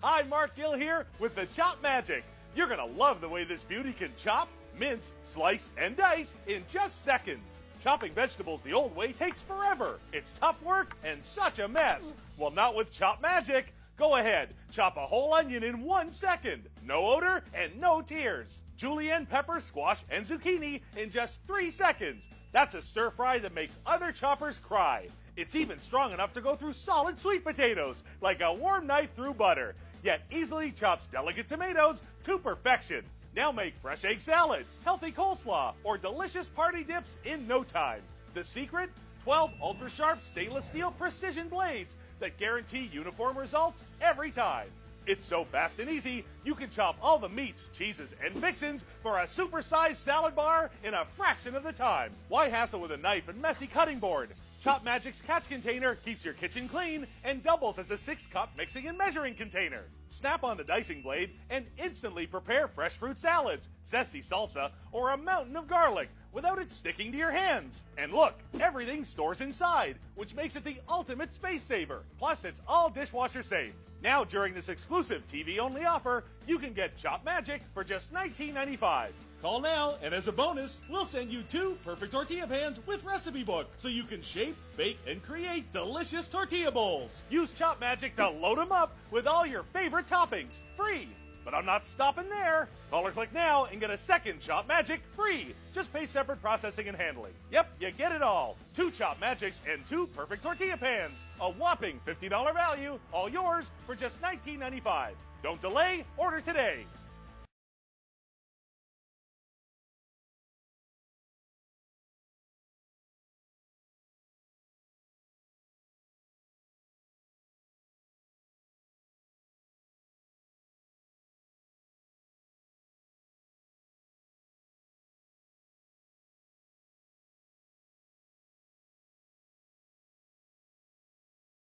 Hi, Mark Gill here with the Chop Magic. You're going to love the way this beauty can chop, mince, slice, and dice in just seconds. Chopping vegetables the old way takes forever. It's tough work and such a mess. Well, not with Chop Magic. Go ahead, chop a whole onion in 1 second. No odor and no tears. Julienne pepper, squash, and zucchini in just 3 seconds. That's a stir fry that makes other choppers cry. It's even strong enough to go through solid sweet potatoes, like a warm knife through butter, yet easily chops delicate tomatoes to perfection. Now make fresh egg salad, healthy coleslaw, or delicious party dips in no time. The secret? 12 ultra-sharp stainless steel precision blades that guarantee uniform results every time. It's so fast and easy, you can chop all the meats, cheeses, and fixins for a super-sized salad bar in a fraction of the time. Why hassle with a knife and messy cutting board? Chop Magic's catch container keeps your kitchen clean and doubles as a 6-cup mixing and measuring container. Snap on the dicing blade and instantly prepare fresh fruit salads, zesty salsa, or a mountain of garlic without it sticking to your hands. And look, everything stores inside, which makes it the ultimate space saver. Plus, it's all dishwasher safe. Now, during this exclusive TV-only offer, you can get Chop Magic for just $19.95. Call now, and as a bonus, we'll send you 2 perfect tortilla pans with recipe book, so you can shape, bake, and create delicious tortilla bowls. Use Chop Magic to load them up with all your favorite toppings, free. But I'm not stopping there. Call or click now and get a second Chop Magic free. Just pay separate processing and handling. Yep, you get it all. 2 Chop Magics and 2 perfect tortilla pans. A whopping $50 value, all yours for just $19.95. Don't delay, order today.